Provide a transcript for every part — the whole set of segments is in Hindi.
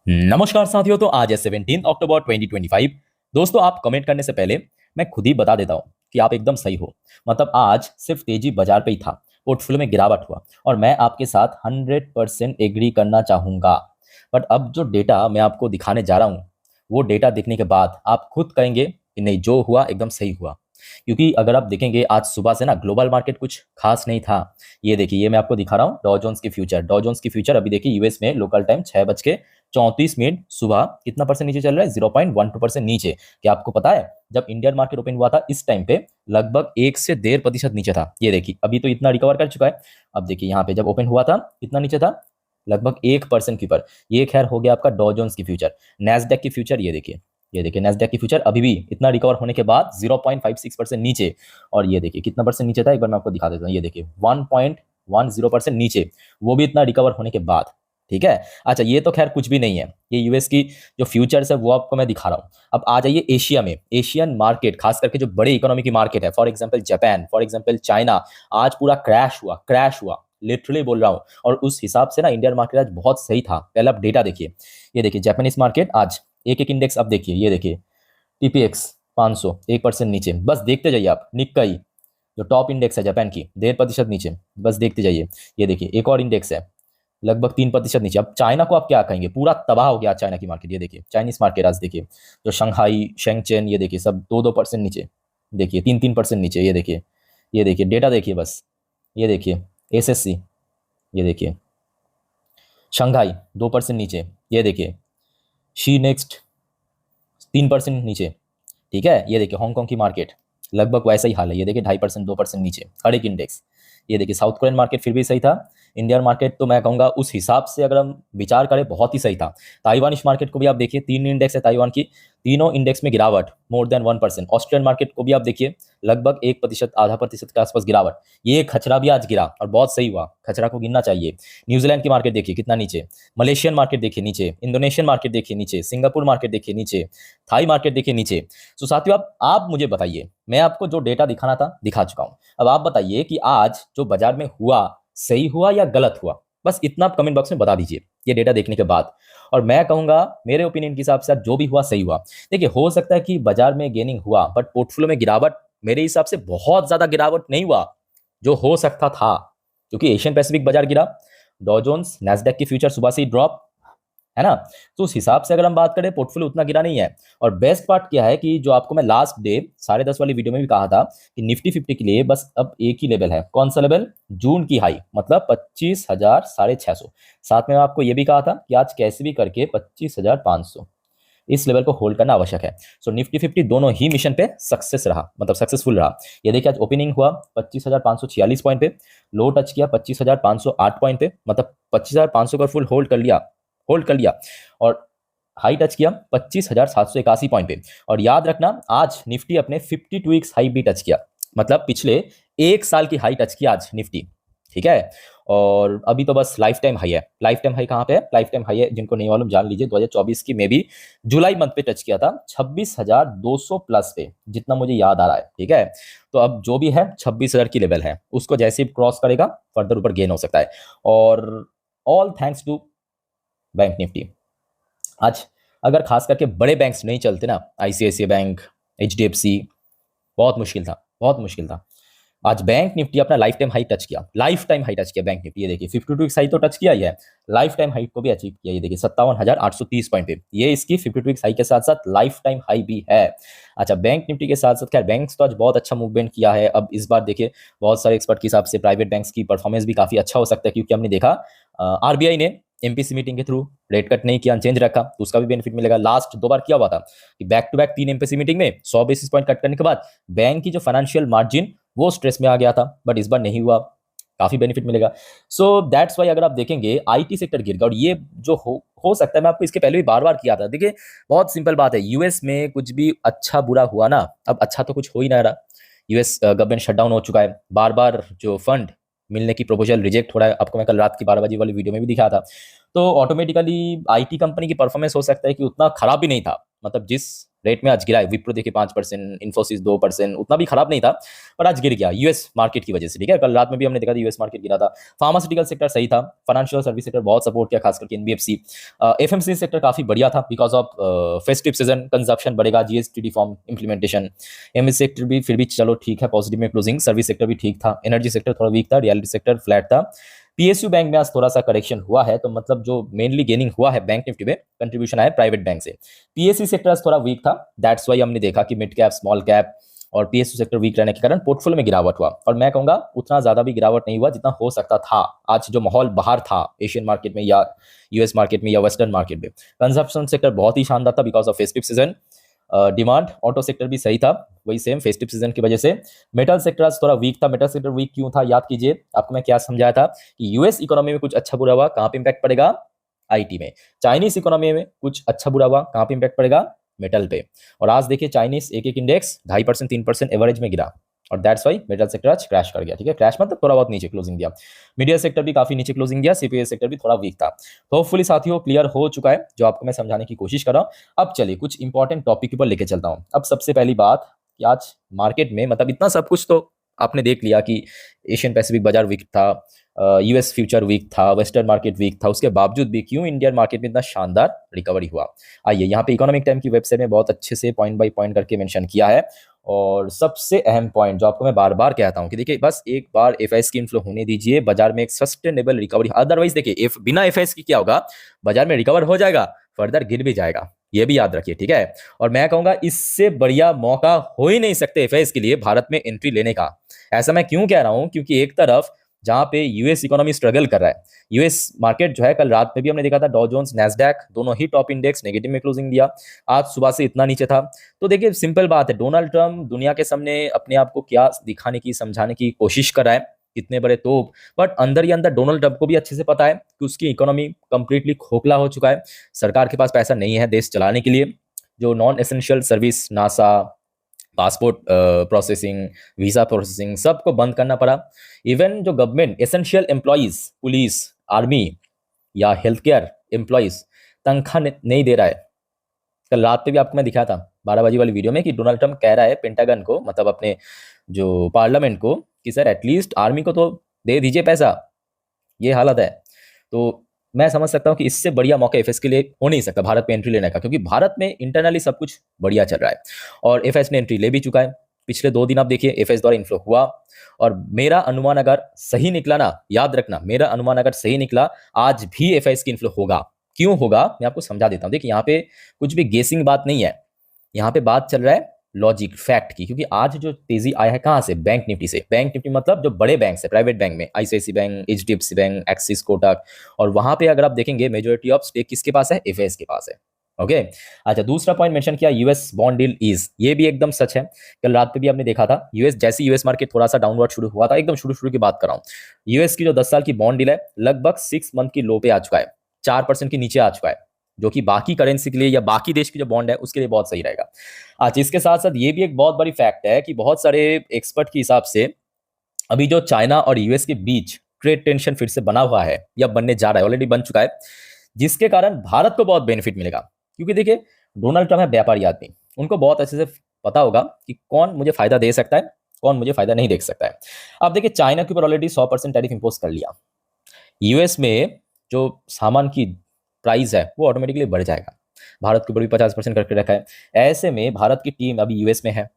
नमस्कार साथियों। तो आज है 17 अक्टूबर 2025। दोस्तों, आप कमेंट करने से पहले मैं खुद ही बता देता हूं कि आप एकदम सही हो। मतलब आज सिर्फ तेजी बाजार पे ही था, पोर्टफोलियो में गिरावट हुआ और मैं आपके साथ 100% एग्री करना चाहूंगा। बट अब जो डेटा मैं आपको दिखाने जा रहा हूं, वो डेटा देखने के बाद आप खुद कहेंगे कि नहीं, जो हुआ एकदम सही हुआ। क्योंकि अगर आप देखेंगे आज सुबह से ना ग्लोबल मार्केट कुछ खास नहीं था। ये देखिए, ये मैं आपको दिखा रहा हूँ डॉ जोन्स की फ्यूचर अभी देखिए यूएस में लोकल टाइम 6:34 सुबह कितना परसेंट नीचे चल रहा है? 0.12% नीचे। क्या आपको पता है जब इंडियन मार्केट ओपन हुआ था इस टाइम पे लगभग 1 से 1.5% नीचे था। ये देखिए अभी तो इतना रिकवर कर चुका है। अब देखिए यहाँ पे जब ओपन हुआ था कितना नीचे था? लगभग 1% के ऊपर। ये खैर हो गया आपका डॉ जोन्स की फ्यूचर। नैस्डैक की फ्यूचर ये देखिए नैस्डैक की फ्यूचर अभी भी इतना रिकवर होने के बाद 0.56% नीचे। और ये देखिए कितना परसेंट नीचे था, एक बार मैं आपको दिखा देता हूँ। ये देखिए 1.10% नीचे, वो भी इतना रिकवर होने के बाद। ठीक है। अच्छा, ये तो खैर कुछ भी नहीं है, ये यूएस की जो फ्यूचर्स है वो आपको मैं दिखा रहा हूँ। अब आ जाइए एशिया में। एशियन मार्केट खास करके जो बड़े इकोनॉमी की मार्केट है, for example Japan, for example China, आज पूरा क्रैश हुआ लिटरली बोल रहा हूँ। और उस हिसाब से ना इंडियन मार्केट आज बहुत सही था। पहले आप डेटा देखिए। ये देखिए जापानीज मार्केट आज एक एक इंडेक्स अब देखिए। ये देखिए टीपीएक्स 500 1% नीचे। बस देखते जाइए आप। निक्काई जो टॉप इंडेक्स है जापान की, 1.5% नीचे। बस देखते जाइए। ये देखिए एक और इंडेक्स है लगभग 3% नीचे। अब चाइना को आप क्या कहेंगे? पूरा तबाह हो गया चाइना की मार्केट। ये देखिए चाइनीज मार्केट आज देखिए, जो शंघाई शेंगचेन, ये देखिए सब 2-2% नीचे। देखिए 3-3% नीचे। ये देखिए डेटा देखिए बस। ये देखिए एसएससी, ये देखिए शंघाई 2% नीचे। ये देखिए शी नेक्स्ट 3% नीचे। ठीक है। ये देखिए हांगकांग की मार्केट लगभग वैसा ही हाल है। ये देखिए 2.5% 2% नीचे हर एक इंडेक्स। ये देखिए साउथ कोरियन मार्केट फिर भी सही था। इंडियन मार्केट तो मैं कहूंगा उस हिसाब से अगर हम विचार करें बहुत ही सही था। ताइवानिश मार्केट को भी आप देखिए, 3 इंडेक्स है ताइवान की, तीनों इंडेक्स में गिरावट मोर देन 1%। ऑस्ट्रेलियन मार्केट को भी आप देखिए लगभग 1%, आधा प्रतिशत के आसपास गिरावट। ये खचरा भी आज गिरा और बहुत सही हुआ, खचरा को गिनना चाहिए। न्यूजीलैंड की मार्केट देखिए कितना नीचे, मलेशियन मार्केट देखिए नीचे, इंडोनेशियन मार्केट देखिए नीचे, सिंगापुर मार्केट देखिए नीचे, थाई मार्केट देखिए नीचे। तो साथियों आप मुझे बताइए, मैं आपको जो डेटा दिखाना था दिखा चुका हूं। अब आप बताइए कि आज जो बाजार में हुआ सही हुआ या गलत हुआ? बस इतना आप कमेंट बॉक्स में बता दीजिए ये डेटा देखने के बाद। और मैं कहूंगा मेरे ओपिनियन के हिसाब से जो भी हुआ सही हुआ। देखिए हो सकता है कि बाजार में गेनिंग हुआ बट पोर्टफोलियो में गिरावट मेरे हिसाब से बहुत ज्यादा गिरावट नहीं हुआ जो हो सकता था। क्योंकि एशियन पैसिफिक बाजार गिरा, डॉ जोन्स नैस्डैक की फ्यूचर सुबह से ही ड्रॉप, है ना। तो उस हिसाब से अगर हम बात करें पोर्टफोलियो उतना गिरा नहीं है। और बेस्ट पार्ट क्या है कि जो आपको मैं लास्ट डे 10:30 वाली वीडियो में भी कहा था कि निफ्टी 50 के लिए बस अब एक ही लेवल है। कौन सा लेवल? जून की हाई, मतलब 25,650। साथ में आपको यह भी कहा था कि आज कैसे भी करके 25,500 इस लेवल को होल्ड करना आवश्यक है। सो निफ्टी 50 दोनों ही मिशन पे सक्सेस रहा, मतलब सक्सेसफुल रहा। ये देखिए आज ओपनिंग हुआ 25,546 पॉइंट पे, लो टच किया 25,508 पॉइंट पे, मतलब 25,500 का फुल होल्ड कर लिया और हाई टच किया 25,781 पॉइंट पे। और याद रखना आज निफ्टी अपने 52 वीक्स हाई भी टच किया, मतलब पिछले एक साल की हाई टच किया आज निफ्टी। ठीक है। और अभी तो बस लाइफ टाइम हाई है। लाइफ टाइम हाई कहाँ पे है? लाइफ टाइम हाई है, जिनको नहीं मालूम जान लीजिए, 2024 की मे भी जुलाई मंथ पे टच किया था 26,200 प्लस पे, जितना मुझे याद आ रहा है। ठीक है। तो अब जो भी है 26,000 की लेवल है, उसको जैसे ही क्रॉस करेगा फर्दर ऊपर गेन हो सकता है। और all thanks to Bank Nifty. आज अगर खास करके बड़े बैंक्स नहीं चलते ना, आईसीआईसीआई बैंक, एचडीएफसी, बहुत मुश्किल था। आज बैंक निफ्टी अपना लाइफ टाइम हाई टच किया बैंक निफ्टी। ये देखिए 52 वीक्स हाई तो टच किया ही है, लाइफ टाइम हाई को भी अचीव किया। ये देखिए 57,830 पॉइंट पे, ये इसकी 52 वीक्स हाई के साथ साथ लाइफ टाइम हाई भी है। अच्छा, बैंक निफ्टी के साथ साथ खैर बैंक्स तो आज बहुत अच्छा मूवमेंट किया है। अब इस बार देखिए बहुत सारे एक्सपर्ट के हिसाब से प्राइवेट बैंक्स की परफॉर्मेंस भी काफी अच्छा हो सकता है, क्योंकि हमने देखा आरबीआई ने एमपीसी मीटिंग के थ्रू रेट कट नहीं किया, चेंज रखा, तो उसका भी बेनिफिट मिलेगा। लास्ट 2 बार किया हुआ था कि back to back 3 MPC meeting में 100 बेसिस पॉइंट कट करने के बाद बैंक की जो फाइनेंशियल मार्जिन वो स्ट्रेस में आ गया था, बट इस बार नहीं हुआ, काफी बेनिफिट मिलेगा। सो दैट्स वाई अगर आप देखेंगे आईटी सेक्टर गिर गया। और ये जो हो सकता है, मैं आपको इसके पहले भी बार बार किया था। देखिए बहुत सिंपल बात है, यूएस में कुछ भी अच्छा बुरा हुआ ना, अब अच्छा तो कुछ हो ही ना रहा। यूएस गवर्नमेंट शटडाउन हो चुका है, बार बार जो फंड मिलने की प्रोपोजल रिजेक्ट हो रहा है, आपको मैं कल रात की 12 बजे वाली वीडियो में भी दिखाया था। तो ऑटोमेटिकली आईटी कंपनी की परफॉर्मेंस हो सकता है कि उतना खराब भी नहीं था, मतलब जिस रेट में आज गिरा है। विप्रो देखिए 5%, इन्फोसिस 2%, उतना भी खराब नहीं था, पर आज गिर गया यूएस मार्केट की वजह से। ठीक है, कल रात में भी हमने देखा था यूएस मार्केट गिरा था। फार्मास्यूटिकल सेक्टर सही था, फाइनेंशियल सर्विस सेक्टर बहुत सपोर्ट किया, खास करके एनबीएफसी। एफएमसीजी सेक्टर काफी बढ़िया था because of festive season, consumption बढ़ेगा, GST reform implementation. MS sector भी फिर भी चलो ठीक है, पॉजिटिव में क्लोजिंग। सर्विस सेक्टर भी ठीक था, एनर्जी सेक्टर थोड़ा वीक था, रियलिटी सेक्टर फ्लैट था। पीएसयू बैंक में आज थोड़ा सा करेक्शन हुआ है, तो मतलब जो मेनली गेनिंग हुआ है बैंक निफ्टी में, कंट्रीब्यूशन आया प्राइवेट बैंक से। पीएससी सेक्टर आज थोड़ा वीक था, दैट्स वाई हमने देखा कि मिड कैप, स्मॉल कैप और पीएसयू सेक्टर वीक रहने के कारण पोर्टफोलियो में गिरावट हुआ। और मैं कहूंगा उतना ज्यादा भी गिरावट नहीं हुआ जितना हो सकता था। आज जो माहौल बाहर था एशियन मार्केट में या यूएस मार्केट में या वेस्टर्न मार्केट में, कंजप्शन सेक्टर बहुत ही शानदार था because of festive season. Demand auto sector भी सही था, वही सेम फेस्टिव सीजन की वजह से। मेटल सेक्टर आज थोड़ा वीक था। मेटल सेक्टर वीक क्यों था याद कीजिए, आपको मैं क्या समझाया था कि यूएस इकोनॉमी में कुछ अच्छा बुरा हुआ, कहां पे इंपैक्ट पड़ेगा, आईटी में। चाइनीज इकोनॉमी में कुछ अच्छा बुरा हुआ, कहां पे इंपैक्ट पड़ेगा, मेटल पे। और आज देखिए चाइनीज एक एक इंडेक्स 2.5% 3% एवरेज में गिरा, और दैट्स वाई मेटल सेक्टर आज क्रैश कर गया। ठीक है, क्रैश मतलब थोड़ा बहुत नीचे क्लोजिंग दिया। मीडिया सेक्टर भी काफी नीचे क्लोजिंग दिया, सीपीएस सेक्टर भी थोड़ा वीक था। तो होपफुली साथियों क्लियर हो चुका है जो आपको मैं समझाने की कोशिश कर रहा हूं। अब चलिए कुछ इंपॉर्टेंट टॉपिक पर लेके चलता हूं। अब सबसे पहली बात कि आज मार्केट में मतलब इतना सब कुछ तो आपने देख लिया कि एशियन पैसिफिक बाजार वीक था, यूएस फ्यूचर वीक था, वेस्टर्न मार्केट वीक था, उसके बावजूद भी क्यों इंडियन मार्केट में इतना शानदार रिकवरी हुआ। आइए यहाँ पे इकोनॉमिक टाइम की वेबसाइट में बहुत अच्छे से पॉइंट बाय पॉइंट करके मेंशन किया है। और सबसे अहम पॉइंट जो आपको मैं बार बार कहता हूं कि देखिए बस एक बार एफआईएस की इन्फ्लो होने दीजिए, बाजार में एक सस्टेनेबल रिकवरी। अदरवाइज देखिए बिना एफआईएस की क्या होगा, बाजार में रिकवर हो जाएगा, फर्दर गिर भी जाएगा, ये भी याद रखिए। ठीक है, और मैं कहूंगा इससे बढ़िया मौका हो ही नहीं सकते एफआईएस के लिए भारत में एंट्री लेने का। ऐसा मैं क्यों कह रहा हूं, क्योंकि एक तरफ जहां पे यूएस इकोनॉमी स्ट्रगल कर रहा है, यूएस मार्केट जो है कल रात में भी हमने देखा था डॉ जोन्स नैस्डैक दोनों ही टॉप इंडेक्स नेगेटिव में क्लोजिंग दिया। आज सुबह से इतना नीचे था। तो देखिए सिंपल बात है, डोनाल्ड ट्रम्प दुनिया के सामने अपने आप को क्या दिखाने की, समझाने की कोशिश कर रहा है, इतने बड़े तोप, बट अंदर ही अंदर डोनाल्ड ट्रम्प को भी अच्छे से पता है कि उसकी इकोनॉमी कंप्लीटली खोखला हो चुका है। सरकार के पास पैसा नहीं है देश चलाने के लिए। जो non essential service, NASA, passport processing, visa processing, सबको बंद करना पड़ा। इवन जो government essential employees, police, army या हेल्थ केयर एम्प्लॉइज तनख्वाह नहीं दे रहा है। कल रात पे भी आपको मैं दिखाया था 12 बजे वाली वीडियो में कि डोनाल्ड ट्रम्प कह रहा है पेंटागन को, मतलब अपने जो पार्लियामेंट को, कि सर एटलीस्ट आर्मी को तो दे दीजिए पैसा। ये हालत है। तो मैं समझ सकता हूं कि इससे बढ़िया मौका एफएस के लिए हो नहीं सकता भारत में एंट्री लेने का, क्योंकि भारत में इंटरनली सब कुछ बढ़िया चल रहा है और एफएस ने एंट्री ले भी चुका है। पिछले 2 दिन आप देखिए एफएस द्वारा इन्फ्लो हुआ, और मेरा अनुमान अगर सही निकला ना, याद रखना मेरा अनुमान अगर सही निकला, आज भी एफएस की इन्फ्लो होगा। क्यों होगा मैं आपको समझा देता हूं। देखिए यहाँ पे कुछ भी गेसिंग बात नहीं है, यहाँ पे बात चल रहा है लॉजिक फैक्ट की। क्योंकि आज जो तेजी आया है कहां से, बैंक निफ्टी से। बैंक निफ्टी मतलब जो बड़े बैंक है, प्राइवेट बैंक में ICICI bank, HDFC bank, Axis, Kotak, और वहां पे अगर आप देखेंगे मेजोरिटी ऑफ स्टेक किसके पास है, एफएस के पास है। ओके अच्छा, दूसरा पॉइंट मेंशन किया यूएस बॉन्ड डील इज, ये भी एकदम सच है। कल रात पे भी आपने देखा था यूएस, जैसे यूएस मार्केट थोड़ा सा डाउनवर्ड शुरू हुआ था, एकदम शुरू की बात कर रहा हूं, यूएस की जो 10 साल की बॉन्ड डील है लगभग 6 मंथ की लो पे आ चुका है, 4% के नीचे आ चुका है, जो कि बाकी करेंसी के लिए या बाकी देश की जो बॉन्ड है उसके लिए बहुत सही रहेगा। अच्छा, इसके साथ साथ ये भी एक बहुत बड़ी फैक्ट है कि बहुत सारे एक्सपर्ट के हिसाब से अभी जो चाइना और यूएस के बीच ट्रेड टेंशन फिर से बना हुआ है या बनने जा रहा है, ऑलरेडी बन चुका है, जिसके कारण भारत को बहुत बेनिफिट मिलेगा। क्योंकि देखिए डोनाल्ड ट्रम्प है व्यापारी आदमी, उनको बहुत अच्छे से पता होगा कि कौन मुझे फायदा दे सकता है, कौन मुझे फायदा नहीं दे सकता है। अब देखिए चाइना के ऊपर ऑलरेडी 100% टैरिफ इंपोज कर लिया, यूएस में जो सामान की प्राइस है वो ऑटोमेटिकली बढ़ जाएगा। भारत के ऊपर भी 50% करके रखा है। ऐसे में भारत की टीम अभी यूएस में है,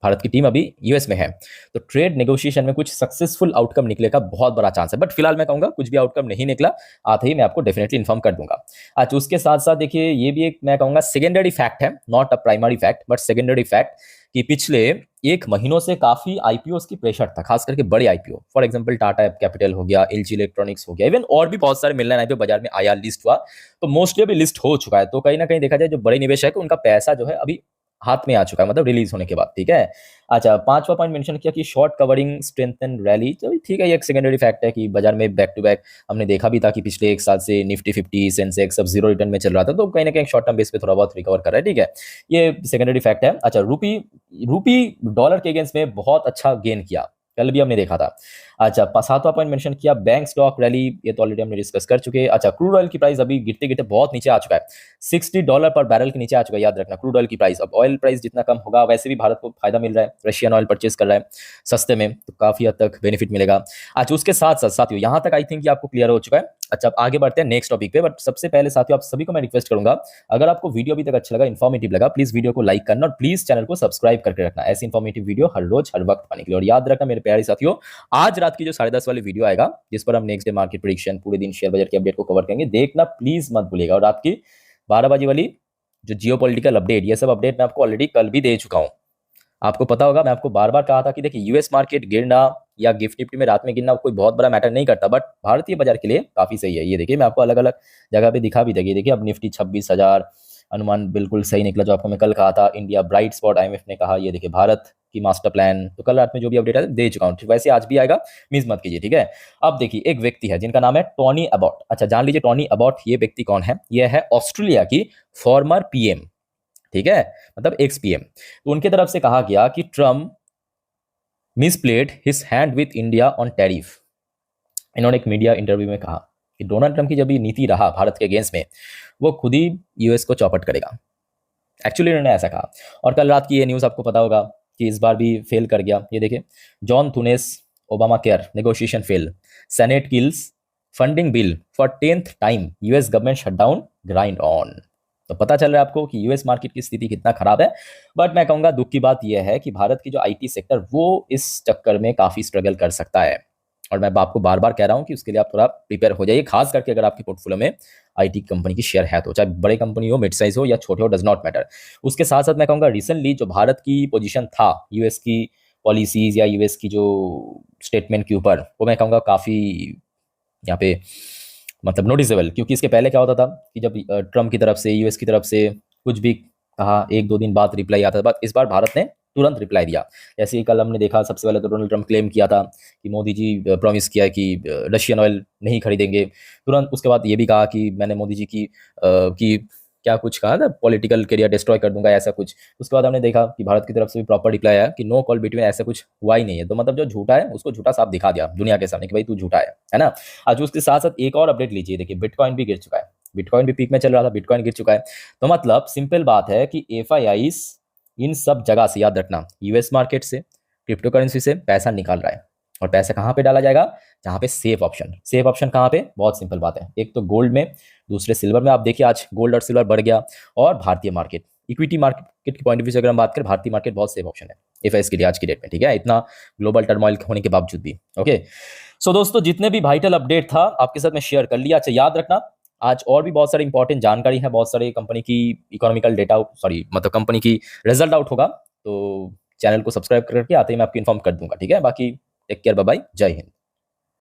भारत की टीम अभी यूएस में है, तो ट्रेड नेगोशिएशन में कुछ सक्सेसफुल आउटकम निकले का बहुत बड़ा चांस है। बट फिलहाल मैं कहूंगा कुछ भी आउटकम नहीं निकला, आते ही मैं आपको डेफिनेटली इन्फॉर्म कर दूंगा। अच्छा, उसके साथ साथ देखिए ये भी एक मैं कहूंगा सेकेंडरी फैक्ट है, not a primary fact but secondary fact, कि पिछले 1 महीनों से काफी आईपीओस की प्रेशर था, खास करके बड़े IPO, for example Tata capital हो गया, एलजी इलेक्ट्रॉनिक्स हो गया, इवन और भी बहुत सारे मिलने आईपीओ बाजार में आया, लिस्ट हुआ, तो मोस्टली अभी लिस्ट हो चुका है। तो कहीं ना कहीं देखा जाए जो बड़े निवेशक है उनका पैसा जो है अभी हाथ में आ चुका है, मतलब रिलीज होने के बाद। ठीक है, अच्छा, 5वां पॉइंट मेंशन किया कि शॉर्ट कवरिंग स्ट्रेंथन रैली, तो ठीक है, ये एक सेकेंडरी फैक्ट है कि बाजार में बैक टू बैक हमने देखा भी था कि पिछले 1 साल से निफ्टी 50 सेंसेक्स सब जीरो रिटर्न में चल रहा था, तो कहीं ना कहीं शॉर्ट टर्म बेस पे थोड़ा बहुत रिकवर कर रहा है। ठीक है, ये सेकेंडरी फैक्ट है। अच्छा, रूपी डॉलर के अगेंस्ट में बहुत अच्छा गेन किया, कल भी हमने देखा था। अच्छा, सातवां पॉइंट मेंशन किया बैंक स्टॉक रैली, ये तो ऑलरेडी हमने डिस्कस कर चुके हैं। अच्छा, क्रूड ऑयल की प्राइस अभी गिरते गिरते बहुत नीचे आ चुका है, $60 पर बैरल के नीचे आ चुका है। याद रखना, क्रूड ऑयल की प्राइस, अब ऑयल प्राइस जितना कम होगा वैसे भी भारत को फायदा मिल रहा है, रशियन ऑयल परचेज कर रहा है सस्ते में, तो काफी हद तक बेनिफिट मिलेगा। अच्छा, उसके साथ साथ साथियों, यहाँ तक आई थिंक आपको क्लियर हो चुका है। अच्छा, अब आगे बढ़ते हैं नेक्स्ट टॉपिक पे, बट सबसे पहले साथियों आप सभी को मैं रिक्वेस्ट करूंगा, अगर आपको वीडियो अभी तक अच्छा लगा, इन्फॉर्मेटिव लगा, प्लीज वीडियो को लाइक करना और प्लीज चैनल को सब्सक्राइब करके रखना ऐसी इन्फॉर्मेटिव वीडियो हर रोज हर वक्त पाने के लिए। और याद रखना मेरे प्यारे साथियों, आज रात की जो 10:30 वाली वीडियो आएगा जिस पर हम नेक्स्ट डे मार्केट प्रेडिक्शन, पूरे दिन शेयर बाजार की अपडेट को कवर करेंगे, देखना प्लीज मत भूलिएगा। और रात की 12 बजे वाली जो जियो पॉलिटिकल अपडेट, ये सब अपडेट मैं आपको ऑलरेडी कल भी दे चुका हूं। आपको पता होगा, मैं आपको बार बार कहा था कि देखिए यूएस मार्केट गिरना या गिफ्ट निफ्टी में रात में गिरना कोई बहुत बड़ा मैटर नहीं करता, बट भारतीय बाजार के लिए काफी सही है। ये देखिए मैं आपको अलग अलग जगह पे दिखा भी देगी। देखिए अब निफ्टी 26,000 अनुमान बिल्कुल सही निकला, जो आपको मैं कल कहा था। इंडिया ब्राइट स्पॉट आईएमएफ ने कहा। ये देखिए भारत की मास्टर प्लान, तो कल रात में जो भी अपडेट है दे चुका हूँ, वैसे आज भी आएगा, मिस मत कीजिए, ठीक है। अब देखिए एक व्यक्ति है जिनका नाम है टोनी अबॉट। अच्छा, जान लीजिए टोनी अबॉट ये व्यक्ति कौन है। ये है ऑस्ट्रेलिया की फॉर्मर पीएम, ठीक है, मतलब एक्स पीएम। तो उनके तरफ से कहा गया कि Trump misplayed his hand with India on tariff. इन्होंने एक मीडिया इंटरव्यू में कहा कि डोनाल्ड ट्रम्प की जब ये नीति रहा भारत के अगेंस्ट में, वो खुद ही यूएस को चौपट करेगा। एक्चुअली इन्होंने ऐसा कहा। और कल रात की ये न्यूज़ आपको पता होगा कि इस बार भी फेल कर गया। ये देखिए, John Thune's Obamacare negotiation fail, Senate kills funding bill for 10th time, US government shutdown grind on. तो पता चल रहा है आपको कि यूएस मार्केट की स्थिति कितना खराब है। बट मैं कहूंगा दुख की बात यह है कि भारत की जो आईटी सेक्टर, वो इस चक्कर में काफी स्ट्रगल कर सकता है। और मैं आपको बार बार कह रहा हूं कि उसके लिए आप थोड़ा प्रिपेयर हो जाइए, खास करके अगर आपके पोर्टफोलियो में आईटी कंपनी की शेयर है, तो चाहे बड़ी कंपनी हो, मिड साइज हो या छोटे हो, डज नॉट मैटर। उसके साथ साथ मैं कहूंगा रिसेंटली जो भारत की पोजीशन था यूएस की पॉलिसीज या यूएस की जो स्टेटमेंट के ऊपर, वो मैं कहूँगा काफ़ी यहाँ पे मतलब नोटिसेबल। क्योंकि इसके पहले क्या होता था कि जब ट्रम्प की तरफ से, यूएस की तरफ से कुछ भी कहा, 1-2 दिन बाद रिप्लाई आता था। बट इस बार भारत ने तुरंत रिप्लाई दिया। जैसे कि कल हमने देखा, सबसे पहले तो डोनाल्ड ट्रम्प क्लेम किया था कि मोदी जी प्रॉमिस किया कि रशियन ऑयल नहीं खरीदेंगे तुरंत। उसके बाद ये भी कहा कि मैंने मोदी जी की क्या कुछ कहा था, पॉलिटिकल करियर डिस्ट्रॉय कर दूंगा, ऐसा कुछ। उसके बाद हमने देखा कि भारत की तरफ से भी प्रॉपर रिप्लाई आया कि नो कॉल बिटवीन, ऐसा कुछ हुआ ही नहीं है। तो मतलब जो झूठा है उसको झूठा साफ दिखा दिया दुनिया के सामने कि भाई तू झूठा है ना। आज उसके साथ साथ एक और अपडेट लीजिए, देखिए बिटकॉइन भी गिर चुका है। बिटकॉइन भी पीक में चल रहा था, बिटकॉइन गिर चुका है। तो मतलब सिंपल बात है कि एफआईआईस इन सब जगह से, याद रखना, यूएस मार्केट से, क्रिप्टो करेंसी से पैसा निकाल रहा है। और पैसा कहाँ पे डाला जाएगा? जहाँ पे सेफ ऑप्शन। सेफ ऑप्शन कहाँ पे? बहुत सिंपल बात है, एक तो गोल्ड में, दूसरे सिल्वर में। आप देखिए आज गोल्ड और सिल्वर बढ़ गया। और भारतीय मार्केट, इक्विटी मार्केट के पॉइंट ऑफ व्यू से अगर हम बात करें, भारतीय मार्केट बहुत सेफ ऑप्शन है एफआईआईस के लिए आज की डेट में, ठीक है, इतना ग्लोबल टर्मोइल होने के बावजूद भी। ओके, सो दोस्तों जितने भी वाइटल अपडेट था आपके साथ मैं शेयर कर लिया। अच्छा, याद रखना आज और भी बहुत सारी इंपॉर्टेंट जानकारी है, बहुत सारे कंपनी की इकोनॉमिकल डेटा, सॉरी मतलब कंपनी की रिजल्ट आउट होगा। तो चैनल को सब्सक्राइब करके आते ही मैं आपको इन्फॉर्म कर दूंगा, ठीक है। बाकी टेक केयर, बाय बाय, जय हिंद।